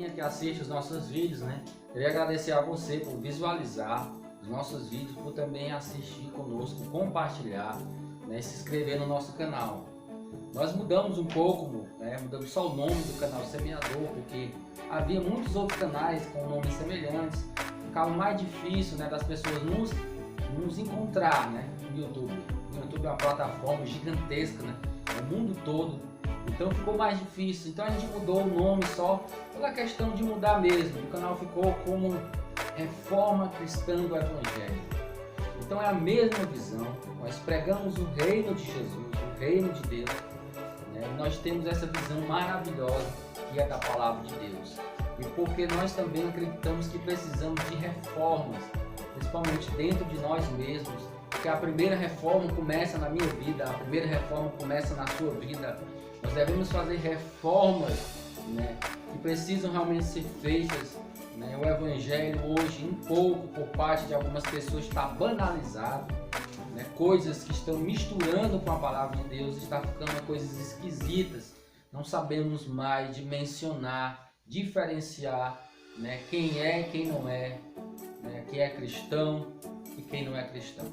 galerinha que assiste os nossos vídeos, né? Queria agradecer a você por visualizar os nossos vídeos, por também assistir conosco, compartilhar, né? E se inscrever no nosso canal. Nós mudamos um pouco, né? Mudamos só o nome do canal Semeador, porque havia muitos outros canais com nomes semelhantes. Ficava mais difícil, né, das pessoas nos encontrar, né, no YouTube. O YouTube é uma plataforma gigantesca, né? O mundo todo. Então ficou mais difícil. Então a gente mudou o nome só pela questão de mudar mesmo. O canal ficou como Reforma Cristã do Evangelho. Então é a mesma visão. Nós pregamos o reino de Jesus, o reino de Deus. Né? E nós temos essa visão maravilhosa que é da palavra de Deus. E porque nós também acreditamos que precisamos de reformas, principalmente dentro de nós mesmos. Porque a primeira reforma começa na minha vida, a primeira reforma começa na sua vida. Nós devemos fazer reformas, né, que precisam realmente ser feitas. Né? O Evangelho hoje, um pouco, por parte de algumas pessoas, está banalizado. Né? Coisas que estão misturando com a palavra de Deus, está ficando coisas esquisitas. Não sabemos mais dimensionar, diferenciar, né, quem é e quem não é, né, quem é cristão e quem não é cristão.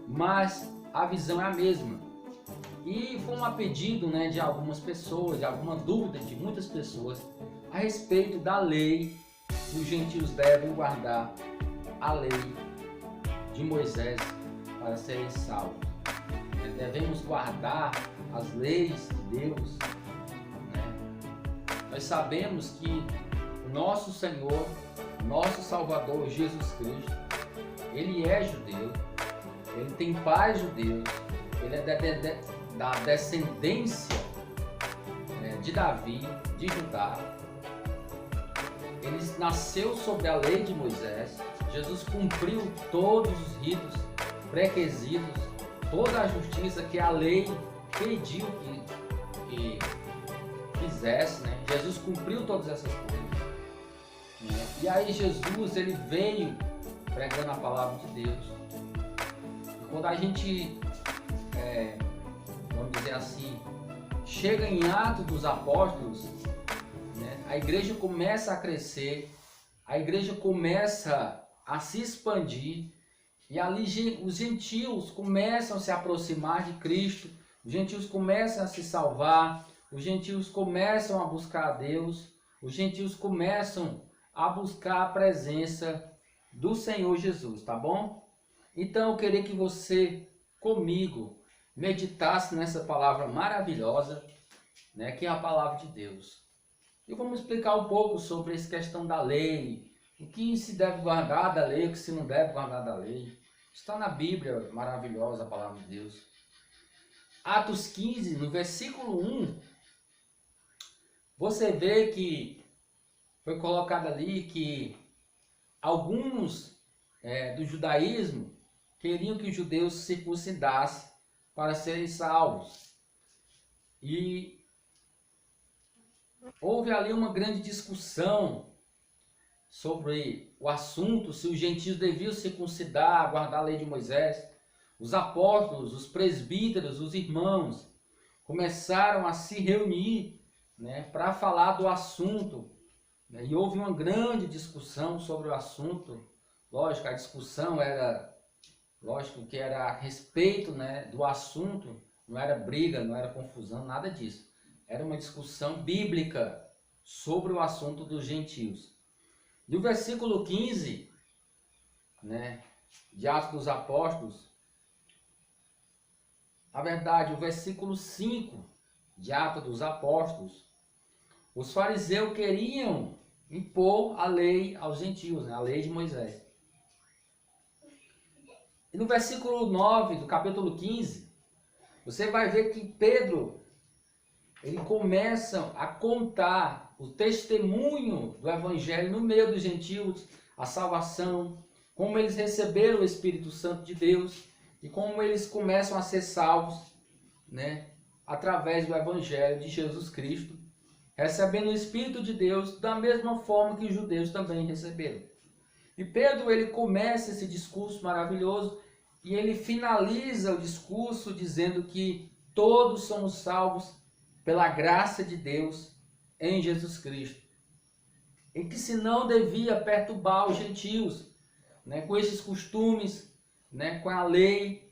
Mas a visão é a mesma. E foi um pedido, né, de algumas pessoas, de alguma dúvida de muitas pessoas a respeito da lei que os gentios devem guardar, a lei de Moisés para serem salvos. Devemos guardar as leis de Deus. Né? Nós sabemos que o nosso Senhor, nosso Salvador Jesus Cristo, Ele é judeu, Ele tem pais judeus, Ele é da descendência de Davi, de Judá. Ele nasceu sobre a lei de Moisés. Jesus cumpriu todos os ritos pré-requisitos, toda a justiça que a lei pediu que fizesse. Né? Jesus cumpriu todas essas coisas. Né? E aí Jesus, ele veio pregando a palavra de Deus. E quando a gente vamos dizer assim, chega em Atos dos Apóstolos, né, a igreja começa a crescer, a igreja começa a se expandir, e ali os gentios começam a se aproximar de Cristo, os gentios começam a se salvar, os gentios começam a buscar a Deus, os gentios começam a buscar a presença do Senhor Jesus, tá bom? Então eu queria que você, comigo, meditasse nessa palavra maravilhosa, né, que é a palavra de Deus. E vamos explicar um pouco sobre essa questão da lei, o que se deve guardar da lei, o que se não deve guardar da lei. Está na Bíblia maravilhosa a palavra de Deus. Atos 15, no versículo 1, você vê que foi colocado ali que alguns do judaísmo queriam que os judeus se circuncidassem para serem salvos. E houve ali uma grande discussão sobre o assunto, se os gentios deviam circuncidar, guardar a lei de Moisés. Os apóstolos, os presbíteros, os irmãos começaram a se reunir, né, para falar do assunto. Né, e houve uma grande discussão sobre o assunto. Lógico, a discussão era... Lógico que era a respeito, né, do assunto, não era briga, não era confusão, nada disso. Era uma discussão bíblica sobre o assunto dos gentios. E o versículo 15, né, de Atos dos Apóstolos, na verdade, o versículo 5 de Atos dos Apóstolos, os fariseus queriam impor a lei aos gentios, né, a lei de Moisés. E no versículo 9 do capítulo 15, você vai ver que Pedro, ele começa a contar o testemunho do Evangelho no meio dos gentios, a salvação, como eles receberam o Espírito Santo de Deus e como eles começam a ser salvos, né, através do Evangelho de Jesus Cristo, recebendo o Espírito de Deus da mesma forma que os judeus também receberam. E Pedro, ele começa esse discurso maravilhoso e ele finaliza o discurso dizendo que todos somos salvos pela graça de Deus em Jesus Cristo. em que se não devia perturbar os gentios, né, com esses costumes, né, com a lei,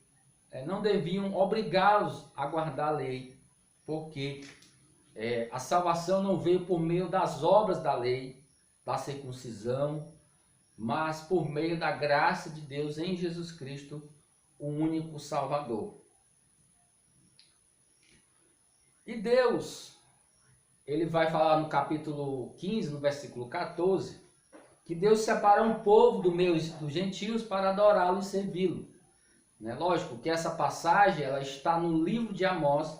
não deviam obrigá-los a guardar a lei, porque a salvação não veio por meio das obras da lei, da circuncisão, mas por meio da graça de Deus em Jesus Cristo, o único Salvador. E Deus, ele vai falar no capítulo 15, no versículo 14, que Deus separa um povo do meio dos gentios para adorá-lo e servi-lo. Lógico que essa passagem ela está no livro de Amós,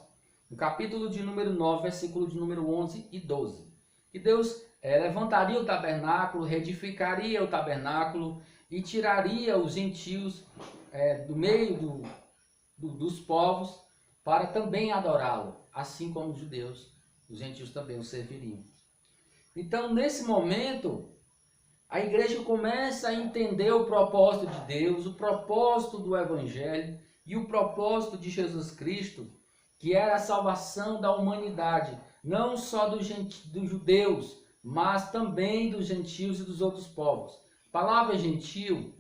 no capítulo de número 9, versículo de número 11 e 12. Que Deus levantaria o tabernáculo, reedificaria o tabernáculo e tiraria os gentios do meio dos povos para também adorá-lo, assim como os judeus, os gentios também o serviriam. Então, nesse momento, a igreja começa a entender o propósito de Deus, o propósito do Evangelho e o propósito de Jesus Cristo, que era a salvação da humanidade, não só dos judeus, mas também dos gentios e dos outros povos. A palavra gentil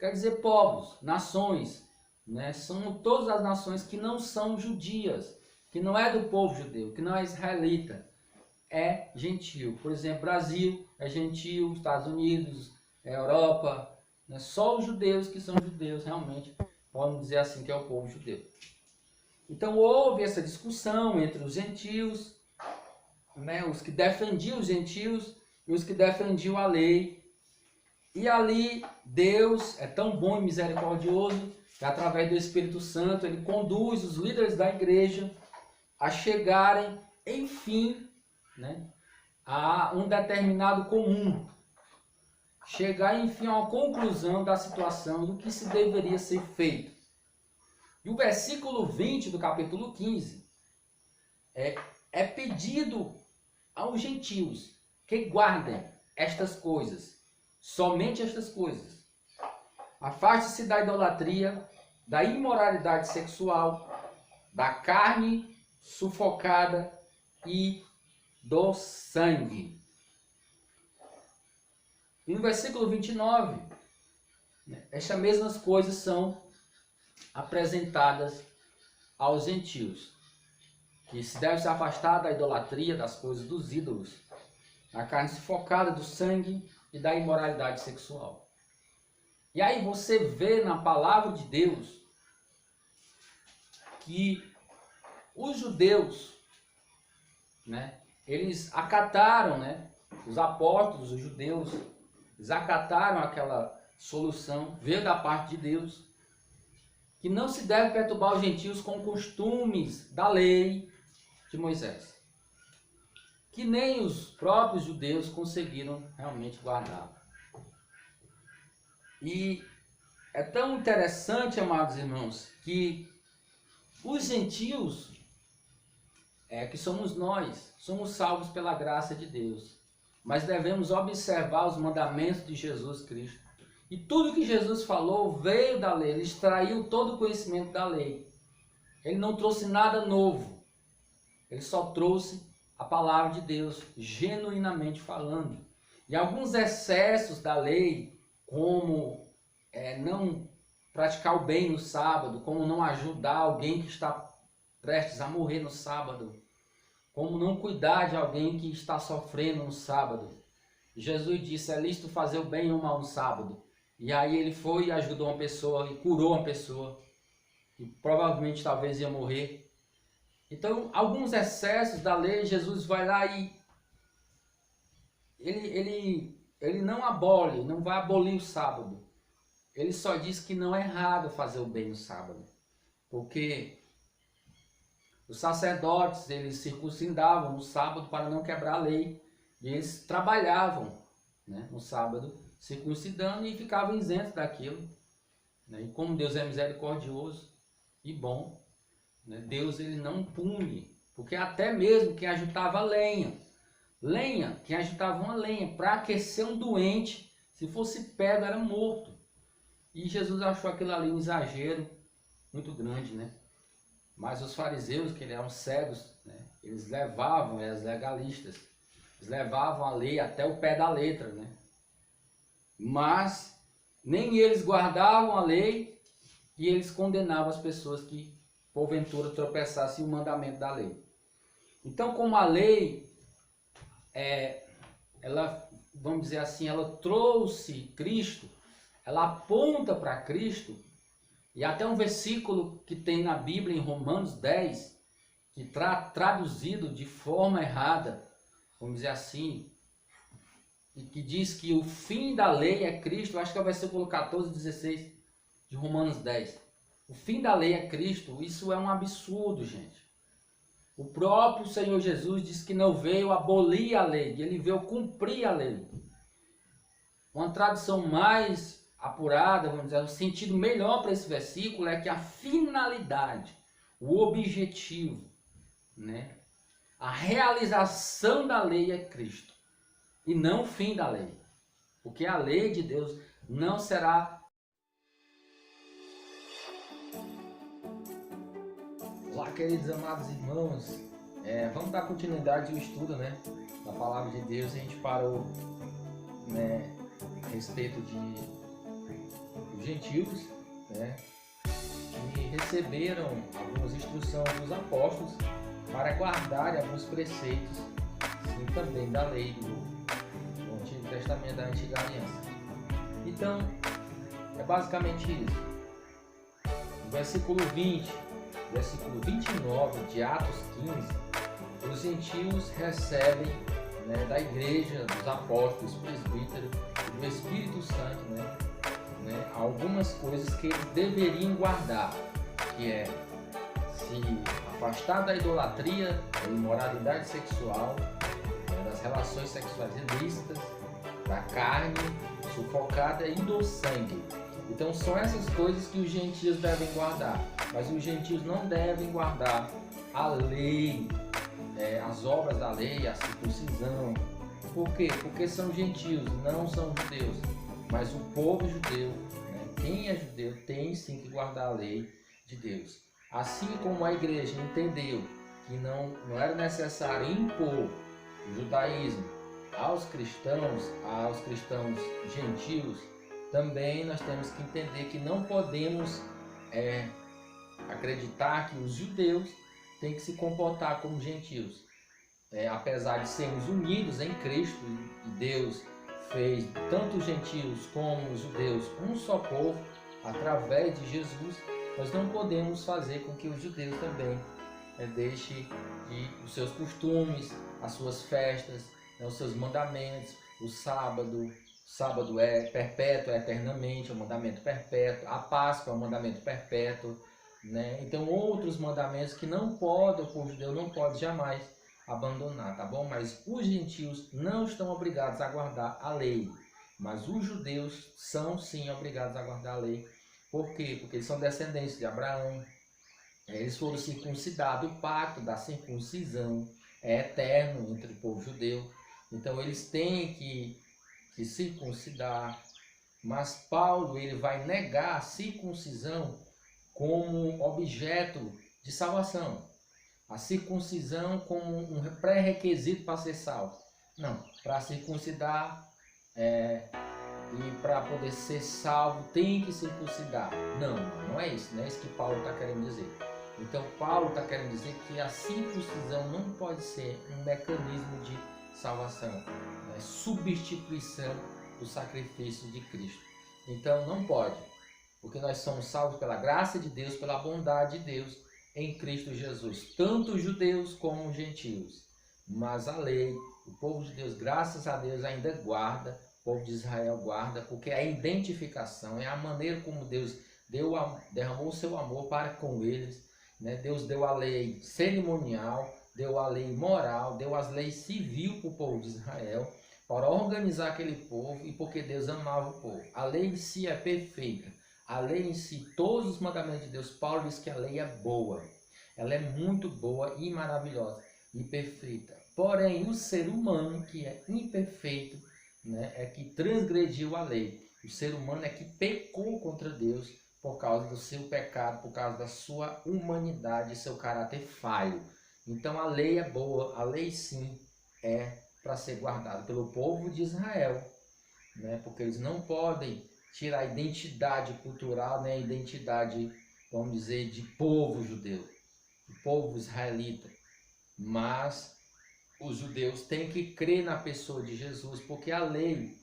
quer dizer povos, nações, né? São todas as nações que não são judias, que não é do povo judeu, que não é israelita, é gentil. Por exemplo, Brasil é gentil, Estados Unidos, Europa, né? Só os judeus que são judeus realmente podem dizer assim que é o povo judeu. Então houve essa discussão entre os gentios, né, os que defendiam os gentios e os que defendiam a lei. E ali Deus é tão bom e misericordioso que através do Espírito Santo ele conduz os líderes da igreja a chegarem, enfim, né, a um determinado comum. Chegar, enfim, a uma conclusão da situação do que se deveria ser feito. E o versículo 20 do capítulo 15 é pedido aos gentios que guardem estas coisas, somente estas coisas. Afaste-se da idolatria, da imoralidade sexual, da carne sufocada e do sangue. E no versículo 29, estas mesmas coisas são apresentadas aos gentios, que se deve se afastar da idolatria, das coisas dos ídolos, da carne sufocada, do sangue e da imoralidade sexual. E aí você vê na palavra de Deus que os judeus, né, eles acataram, né, os apóstolos, os judeus, eles acataram aquela solução, veio da parte de Deus, que não se deve perturbar os gentios com costumes da lei de Moisés, que nem os próprios judeus conseguiram realmente guardar. E é tão interessante, amados irmãos, que os gentios, que somos nós, somos salvos pela graça de Deus, mas devemos observar os mandamentos de Jesus Cristo. E tudo que Jesus falou veio da lei, ele extraiu todo o conhecimento da lei. Ele não trouxe nada novo, ele só trouxe a palavra de Deus, genuinamente falando. E alguns excessos da lei, como não praticar o bem no sábado, como não ajudar alguém que está prestes a morrer no sábado, como não cuidar de alguém que está sofrendo no sábado. Jesus disse, é lícito fazer o bem e o mal no sábado. E aí ele foi e ajudou uma pessoa e curou uma pessoa que provavelmente talvez ia morrer. Então, alguns excessos da lei, Jesus vai lá e ele não abole, não vai abolir o sábado. Ele só diz que não é errado fazer o bem no sábado. Porque os sacerdotes, eles circuncidavam no sábado para não quebrar a lei. E eles trabalhavam, né, no sábado, circuncidando e ficavam isentos daquilo. Né? E como Deus é misericordioso e bom, né, Deus ele não pune. Porque até mesmo quem agitava lenha, quem agitava uma lenha para aquecer um doente, se fosse pego era morto. E Jesus achou aquilo ali um exagero muito grande, né? Mas os fariseus, que eram cegos, né, eles levavam, eram legalistas, Eles levavam a lei até o pé da letra, né? Mas nem eles guardavam a lei e eles condenavam as pessoas que porventura tropeçassem o mandamento da lei. Então, como a lei, ela, vamos dizer assim, ela trouxe Cristo, ela aponta para Cristo, e até um versículo que tem na Bíblia, em Romanos 10, que traduzido de forma errada, vamos dizer assim, e que diz que o fim da lei é Cristo, acho que é o versículo 14, 16 de Romanos 10. O fim da lei é Cristo, isso é um absurdo, gente. O próprio Senhor Jesus diz que não veio abolir a lei, ele veio cumprir a lei. Uma tradução mais apurada, vamos dizer, o sentido melhor para esse versículo é que a finalidade, o objetivo, né, a realização da lei é Cristo e não o fim da lei. Porque a lei de Deus não será... Olá, queridos amados irmãos, vamos dar continuidade ao estudo, né, da palavra de Deus. A gente parou, né, a respeito dos gentios, né, que receberam algumas instruções dos apóstolos para guardarem alguns preceitos, sim, também da lei do Antigo Testamento, da Antiga Aliança. Então, é basicamente isso. No versículo 20, versículo 29 de Atos 15, os gentios recebem, né, da igreja, dos apóstolos, dos presbíteros, do Espírito Santo, né, algumas coisas que eles deveriam guardar, que é se afastar da idolatria, da imoralidade sexual, das relações sexuais ilícitas, da carne sufocada e do sangue. Então são essas coisas que os gentios devem guardar, mas os gentios não devem guardar a lei, as obras da lei, a circuncisão. Por quê? Porque são gentios, não são judeus. Mas o povo judeu, né, quem é judeu, tem sim que guardar a lei de Deus. Assim como a igreja entendeu que não era necessário impor o judaísmo aos cristãos gentios, também nós temos que entender que não podemos acreditar que os judeus têm que se comportar como gentios. Apesar de sermos unidos em Cristo, e Deus fez tanto os gentios como os judeus um só povo através de Jesus, nós não podemos fazer com que os judeus também deixem os seus costumes, as suas festas, os seus mandamentos. O sábado é perpétuo, é eternamente, é um mandamento perpétuo. A Páscoa é um mandamento perpétuo, né? Então outros mandamentos que não pode, o povo judeu não pode jamais abandonar, tá bom? Mas os gentios não estão obrigados a guardar a lei, mas os judeus são sim obrigados a guardar a lei. Por quê? Porque eles são descendentes de Abraão, eles foram circuncidados, o pacto da circuncisão é eterno entre o povo judeu, então eles têm que circuncidar. Mas Paulo ele vai negar a circuncisão como objeto de salvação, a circuncisão como um pré-requisito para ser salvo. Não, para circuncidar e para poder ser salvo tem que circuncidar. Não é isso, não é isso que Paulo está querendo dizer. Então Paulo está querendo dizer que a circuncisão não pode ser um mecanismo de salvação, substituição do sacrifício de Cristo. Então não pode, porque nós somos salvos pela graça de Deus, pela bondade de Deus em Cristo Jesus, tanto judeus como gentios. Mas a lei, o povo de Deus, graças a Deus, ainda guarda, o povo de Israel guarda, porque a identificação é a maneira como Deus derramou o seu amor para com eles, né? Deus deu a lei cerimonial, deu a lei moral, deu as leis civil para o povo de Israel, para organizar aquele povo, e porque Deus amava o povo. A lei em si é perfeita. A lei em si, todos os mandamentos de Deus, Paulo diz que a lei é boa. Ela é muito boa e maravilhosa e perfeita. Porém, o ser humano, que é imperfeito, né, é que transgrediu a lei. O ser humano é que pecou contra Deus por causa do seu pecado, por causa da sua humanidade e seu caráter falho. Então a lei é boa, a lei sim é para ser guardado pelo povo de Israel, né? Porque eles não podem tirar a identidade cultural, né? A identidade, vamos dizer, de povo judeu, de povo israelita. Mas os judeus têm que crer na pessoa de Jesus, porque a lei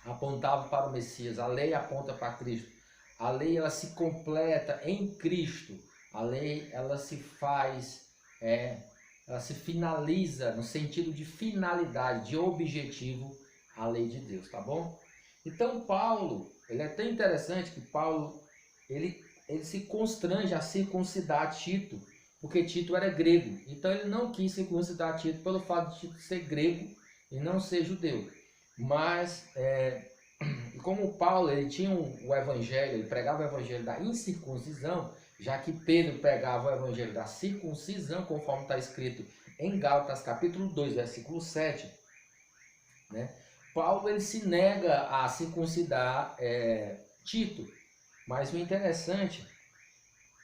apontava para o Messias, a lei aponta para Cristo. A lei ela se completa em Cristo. A lei ela se faz, ela se finaliza no sentido de finalidade, de objetivo, a lei de Deus, tá bom? Então Paulo, ele é tão interessante que Paulo, ele se constrange a circuncidar Tito, porque Tito era grego. Então ele não quis circuncidar Tito pelo fato de Tito ser grego e não ser judeu. Mas como Paulo ele tinha o evangelho, ele pregava o evangelho da incircuncisão, já que Pedro pregava o evangelho da circuncisão, conforme está escrito em Gálatas capítulo 2, versículo 7, né? Paulo ele se nega a circuncidar Tito, mas o interessante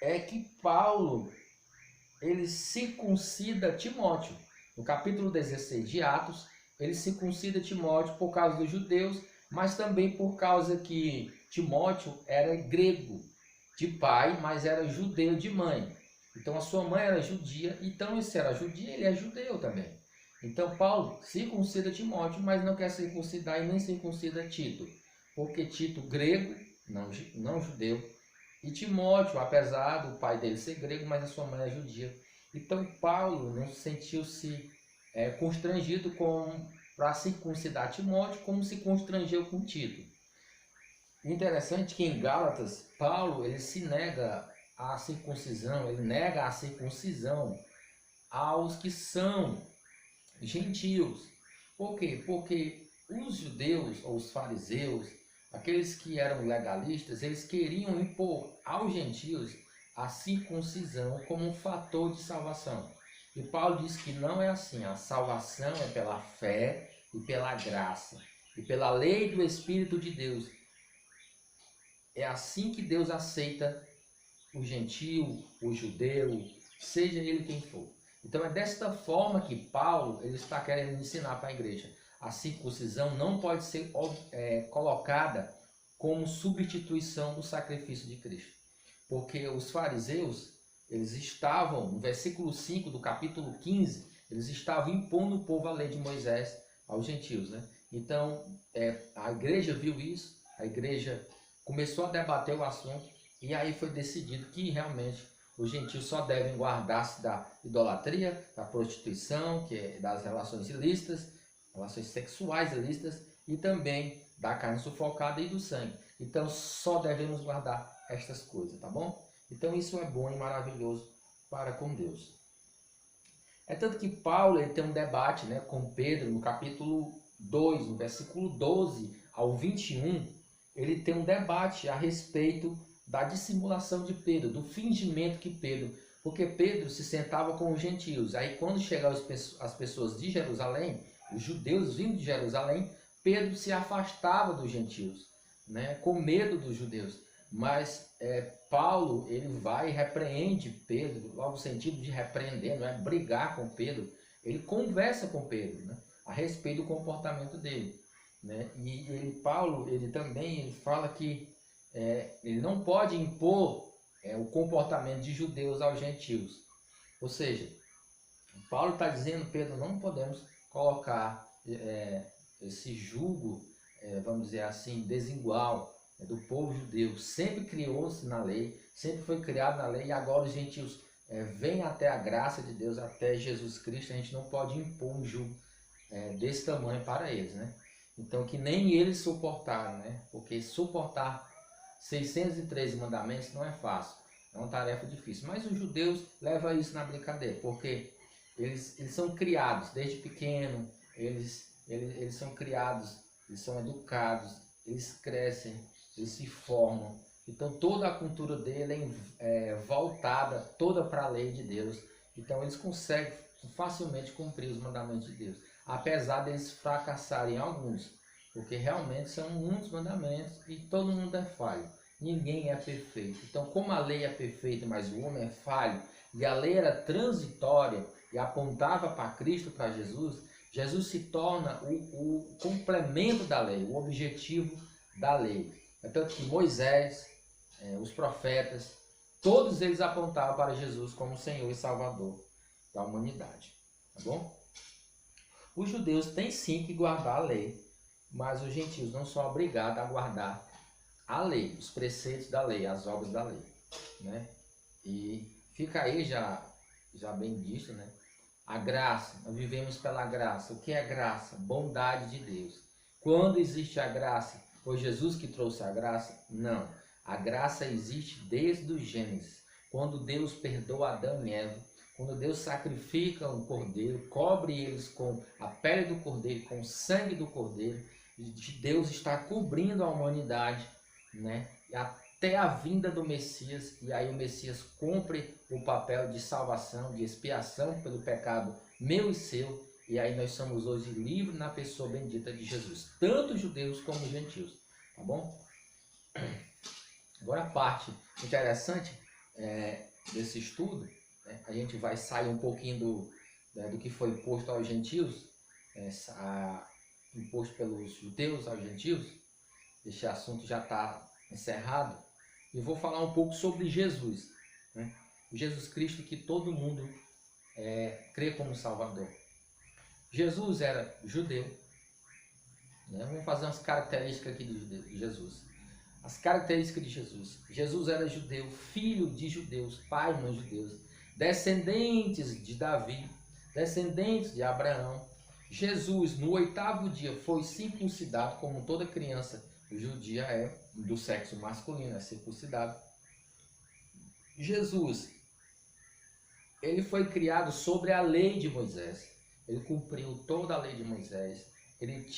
é que Paulo ele circuncida Timóteo. No capítulo 16 de Atos, ele circuncida Timóteo por causa dos judeus, mas também por causa que Timóteo era grego de pai, mas era judeu de mãe. Então a sua mãe era judia, então se era judia, ele é judeu também. Então Paulo circuncida Timóteo, mas não quer circuncidar e nem circuncida Tito, porque Tito grego, não judeu, e Timóteo, apesar do pai dele ser grego, mas a sua mãe é judia. Então Paulo não sentiu-se constrangido para circuncidar Timóteo, como se constrangeu com Tito. Interessante que em Gálatas, Paulo ele se nega à circuncisão, ele nega a circuncisão aos que são gentios. Por quê? Porque os judeus, ou os fariseus, aqueles que eram legalistas, eles queriam impor aos gentios a circuncisão como um fator de salvação. E Paulo diz que não é assim. A salvação é pela fé e pela graça e pela lei do Espírito de Deus. É assim que Deus aceita o gentio, o judeu, seja ele quem for. Então é desta forma que Paulo ele está querendo ensinar para a igreja. A circuncisão não pode ser colocada como substituição do sacrifício de Cristo. Porque os fariseus, eles estavam, no versículo 5 do capítulo 15, eles estavam impondo o povo a lei de Moisés aos gentios, né? Então, a igreja viu isso, a igreja começou a debater o assunto, e aí foi decidido que realmente os gentios só devem guardar-se da idolatria, da prostituição, que é das relações ilícitas, relações sexuais ilícitas, e também da carne sufocada e do sangue. Então só devemos guardar estas coisas, tá bom? Então isso é bom e maravilhoso para com Deus. É tanto que Paulo ele tem um debate, né, com Pedro no capítulo 2, no versículo 12 ao 21, ele tem um debate a respeito da dissimulação de Pedro, do fingimento que Pedro, porque Pedro se sentava com os gentios. Aí quando chegavam as pessoas de Jerusalém, os judeus vindo de Jerusalém, Pedro se afastava dos gentios, né, com medo dos judeus. Mas Paulo ele vai e repreende Pedro, logo no sentido de repreender, não é brigar com Pedro. Ele conversa com Pedro, né, a respeito do comportamento dele, né? E Paulo ele também fala que ele não pode impor o comportamento de judeus aos gentios. Ou seja, Paulo está dizendo, Pedro, não podemos colocar esse jugo, vamos dizer assim, desigual do povo judeu. Sempre criou-se na lei, sempre foi criado na lei, e agora os gentios vêm até a graça de Deus, até Jesus Cristo. A gente não pode impor um jugo desse tamanho para eles, né? Então que nem eles suportaram, né? Porque suportar 613 mandamentos não é fácil, é uma tarefa difícil. Mas os judeus levam isso na brincadeira, porque eles são criados desde pequeno, eles são criados, eles são educados, eles crescem, eles se formam. Então toda a cultura dele é voltada toda para a lei de Deus. Então eles conseguem facilmente cumprir os mandamentos de Deus, apesar deles fracassarem alguns, porque realmente são muitos mandamentos e todo mundo é falho. Ninguém é perfeito. Então, como a lei é perfeita, mas o homem é falho, e a lei era transitória e apontava para Cristo, para Jesus, Jesus se torna o complemento da lei, o objetivo da lei. É tanto que Moisés, os profetas, todos eles apontavam para Jesus como Senhor e Salvador da humanidade. Tá bom? Os judeus têm sim que guardar a lei, mas os gentios não são obrigados a guardar a lei, os preceitos da lei, as obras da lei, né? E fica aí já bem visto, né? A graça, nós vivemos pela graça. O que é graça? Bondade de Deus. Quando existe a graça? Foi Jesus que trouxe a graça? Não. A graça existe desde o Gênesis. Quando Deus perdoa Adão e Eva, quando Deus sacrifica um cordeiro, cobre eles com a pele do cordeiro, com o sangue do cordeiro, Deus está cobrindo a humanidade, né? Até a vinda do Messias, e aí o Messias cumpre o papel de salvação, de expiação pelo pecado meu e seu, e aí nós somos hoje livres na pessoa bendita de Jesus, tanto judeus como gentios, tá bom? Agora a parte interessante desse estudo, né? A gente vai sair um pouquinho do que foi imposto aos gentios, imposto pelos judeus aos gentios. Este assunto já está encerrado, e vou falar um pouco sobre Jesus, né? Jesus Cristo, que todo mundo crê como Salvador. Jesus era judeu, né? Vamos fazer umas características aqui de Jesus. As características de Jesus. Jesus era judeu, filho de judeus, pai e mãe judeus, descendentes de Davi, descendentes de Abraão. Jesus, no 8º dia, foi circuncidado, como toda criança judia é, do sexo masculino, é circuncidado. Jesus, ele foi criado sobre a lei de Moisés. Ele cumpriu toda a lei de Moisés. Ele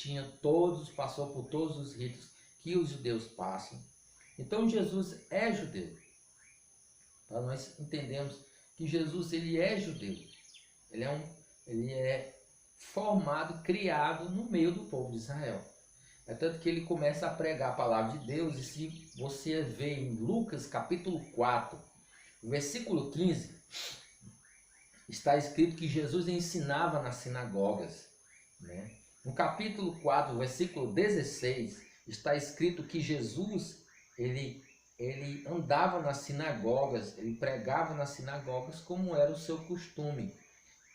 passou por todos os ritos que os judeus passam. Então Jesus é judeu. Para nós entendemos que Jesus, ele é judeu. Ele é formado, criado no meio do povo de Israel. É tanto que ele começa a pregar a palavra de Deus, e se você vê em Lucas capítulo 4, versículo 15, está escrito que Jesus ensinava nas sinagogas, né? No capítulo 4, versículo 16, está escrito que Jesus, ele andava nas sinagogas, ele pregava nas sinagogas como era o seu costume,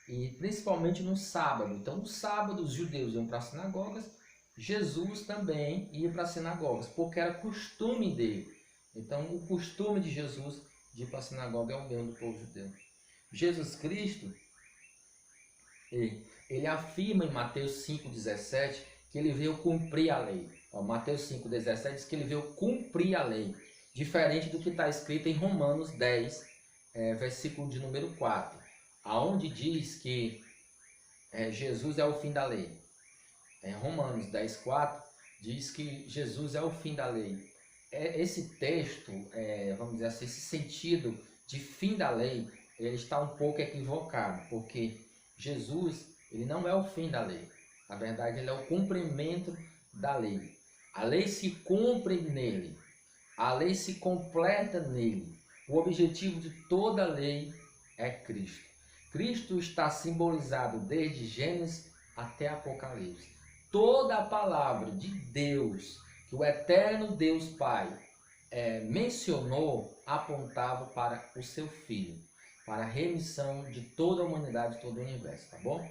e principalmente no sábado. Então, no sábado, os judeus iam para as sinagogas, Jesus também ia para as sinagogas, porque era costume dele. Então, o costume de Jesus de ir para a sinagoga é o mesmo do povo judeu. Jesus Cristo, ele afirma em Mateus 5,17 que ele veio cumprir a lei. Mateus 5,17 diz que ele veio cumprir a lei, diferente do que está escrito em Romanos 10, versículo de número 4, aonde diz que Jesus é o fim da lei. Romanos 10, 4 diz que Jesus é o fim da lei. Esse texto, vamos dizer assim, esse sentido de fim da lei, ele está um pouco equivocado, porque Jesus, ele não é o fim da lei. Na verdade, ele é o cumprimento da lei. A lei se cumpre nele. A lei se completa nele. O objetivo de toda a lei é Cristo. Cristo está simbolizado desde Gênesis até Apocalipse. Toda a palavra de Deus, que o eterno Deus Pai mencionou, apontava para o seu Filho, para a remissão de toda a humanidade, de todo o universo, tá bom?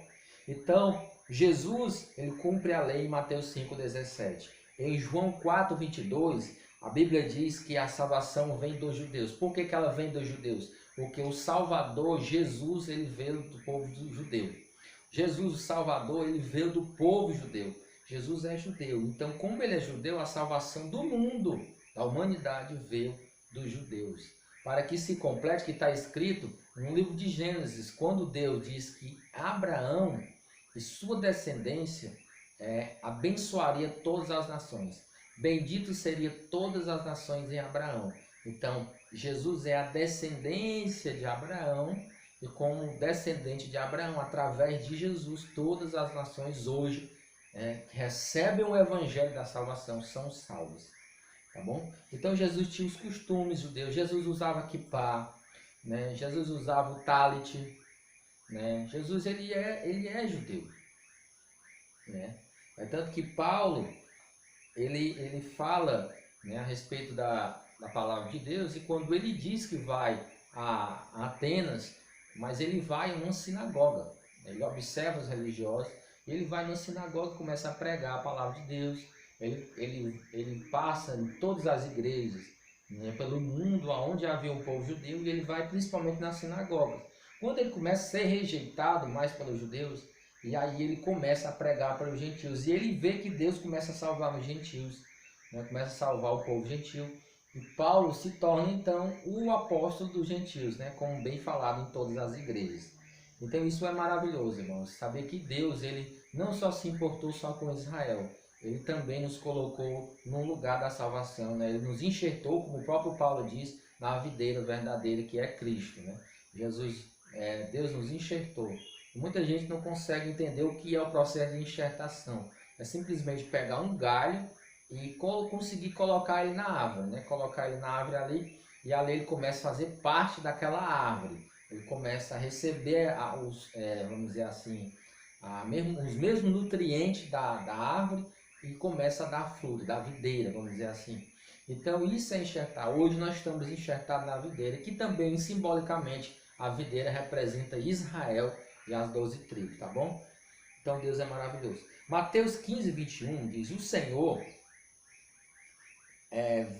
Então, Jesus, ele cumpre a lei em Mateus 5,17. Em João 4,22, a Bíblia diz que a salvação vem dos judeus. Por que ela vem dos judeus? Porque o Salvador, Jesus, ele veio do povo judeu. Jesus, o Salvador, ele veio do povo judeu. Jesus é judeu. Então, como ele é judeu, a salvação do mundo, da humanidade, veio dos judeus. Para que se complete, que está escrito no livro de Gênesis, quando Deus diz que Abraão e sua descendência abençoaria todas as nações. Bendito seria todas as nações em Abraão. Então, Jesus é a descendência de Abraão, e como descendente de Abraão, através de Jesus, todas as nações hoje que recebem o evangelho da salvação são salvas. Tá bom? Então, Jesus tinha os costumes judeus. Jesus usava kippá, né? Jesus usava o talit, né? Jesus, ele é judeu. né? É tanto que Paulo, ele fala, né, a respeito da palavra de Deus, e quando ele diz que vai a Atenas, mas ele vai a uma sinagoga, ele observa os religiosos, ele vai numa sinagoga e começa a pregar a palavra de Deus, ele passa em todas as igrejas, né, pelo mundo onde havia um povo judeu, e ele vai principalmente nas sinagogas. Quando ele começa a ser rejeitado mais pelos judeus, e aí ele começa a pregar para os gentios. E ele vê que Deus começa a salvar os gentios, né? Começa a salvar o povo gentil. E Paulo se torna então o apóstolo dos gentios, né? Como bem falado em todas as igrejas. Então isso é maravilhoso, irmãos. Saber que Deus, ele não só se importou só com Israel, ele também nos colocou no lugar da salvação, né? Ele nos enxertou, como o próprio Paulo diz, na videira verdadeira que é Cristo, né? Deus nos enxertou. Muita gente não consegue entender o que é o processo de enxertação. É simplesmente pegar um galho e conseguir colocar ele na árvore, né? Colocar ele na árvore ali, e ali ele começa a fazer parte daquela árvore. Ele começa a receber vamos dizer assim, os mesmos nutrientes da árvore, e começa a dar fruto, da videira, vamos dizer assim. Então isso é enxertar. Hoje nós estamos enxertados na videira, que também simbolicamente a videira representa Israel e as 12 tribos, tá bom? Então Deus é maravilhoso. Mateus 15, 21 diz: o Senhor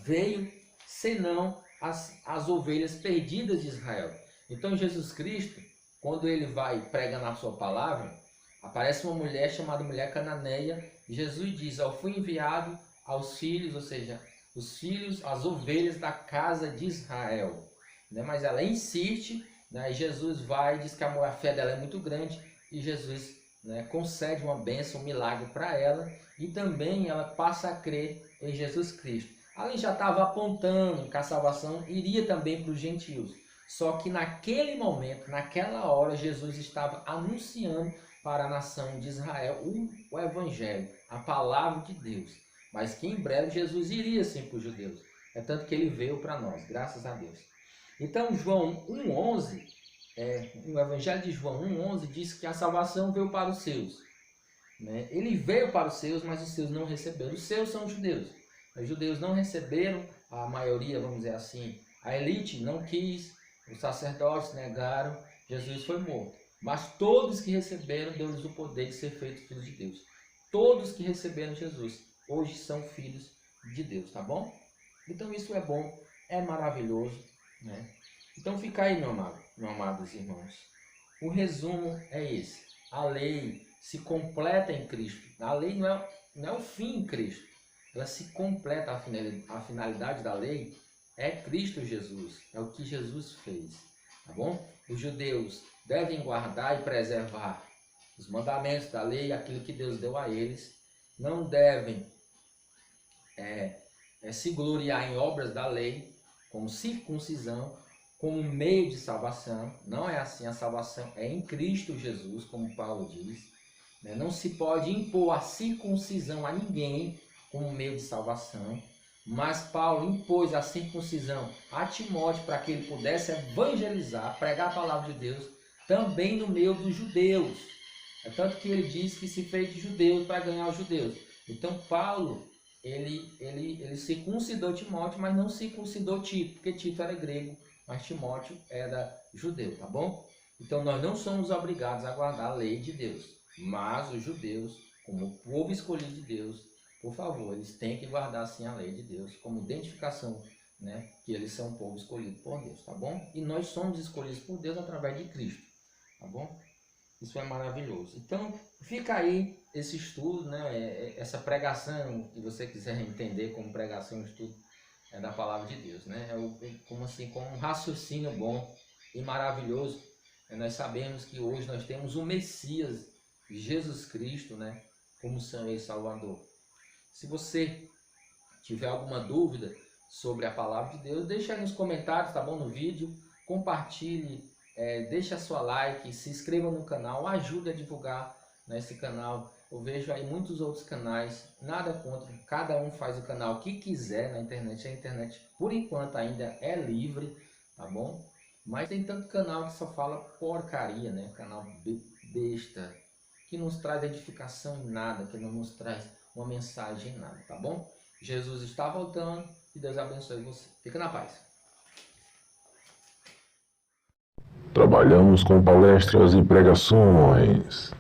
veio senão as ovelhas perdidas de Israel. Então Jesus Cristo, quando ele vai pregando a sua palavra, aparece uma mulher chamada mulher cananeia, e Jesus diz: eu fui enviado aos filhos, ou seja, os filhos, as ovelhas da casa de Israel, né? Mas ela insiste, né? E Jesus vai, diz que a fé dela é muito grande, e Jesus, né, concede uma bênção, um milagre para ela, e também ela passa a crer em Jesus Cristo. Ali já estava apontando que a salvação iria também para os gentios. Só que naquele momento, naquela hora, Jesus estava anunciando para a nação de Israel o Evangelho, a palavra de Deus. Mas que em breve Jesus iria sim para os judeus. É tanto que ele veio para nós, graças a Deus. Então, João 1,11, o Evangelho de João 1,11 diz que a salvação veio para os seus, né? Ele veio para os seus, mas os seus não receberam. Os seus são os judeus. Os judeus não receberam, a maioria, vamos dizer assim, a elite não quis, os sacerdotes negaram, Jesus foi morto. Mas todos que receberam, deu-lhes o poder de ser feitos filhos de Deus. Todos que receberam Jesus, hoje são filhos de Deus, tá bom? Então isso é bom, é maravilhoso, né? Então fica aí, meus amados irmãos. O resumo é esse. A lei se completa em Cristo. A lei não é o fim em Cristo. Ela se completa, a finalidade da lei é Cristo Jesus. É o que Jesus fez. Tá bom? Os judeus devem guardar e preservar os mandamentos da lei, aquilo que Deus deu a eles. Não devem se gloriar em obras da lei, como circuncisão, como meio de salvação. Não é assim. A salvação é em Cristo Jesus, como Paulo diz. Não se pode impor a circuncisão a ninguém como meio de salvação, mas Paulo impôs a circuncisão a Timóteo para que ele pudesse evangelizar, pregar a palavra de Deus, também no meio dos judeus. É tanto que ele diz que se fez de judeus para ganhar os judeus. Então Paulo, ele circuncidou Timóteo, mas não circuncidou Tito, porque Tito era grego, mas Timóteo era judeu, tá bom? Então nós não somos obrigados a guardar a lei de Deus. Mas os judeus, como o povo escolhido de Deus, por favor, eles têm que guardar sim a lei de Deus como identificação, né, que eles são um povo escolhido por Deus, tá bom? E nós somos escolhidos por Deus através de Cristo, tá bom? Isso é maravilhoso. Então, fica aí esse estudo, né, essa pregação, que você quiser entender como pregação, estudo da palavra de Deus, né? Como assim, com um raciocínio bom e maravilhoso. Nós sabemos que hoje nós temos o Messias, Jesus Cristo, né, como Senhor e Salvador. Se você tiver alguma dúvida sobre a palavra de Deus, deixa aí nos comentários, tá bom? No vídeo, compartilhe, deixe a sua like, se inscreva no canal, ajude a divulgar nesse canal. Eu vejo aí muitos outros canais, nada contra, cada um faz o canal que quiser na internet. A internet, por enquanto, ainda é livre, tá bom? Mas tem tanto canal que só fala porcaria, né? Canal besta, que nos traz edificação em nada, que não nos traz uma mensagem em nada, tá bom? Jesus está voltando e Deus abençoe você. Fica na paz. Trabalhamos com palestras e pregações.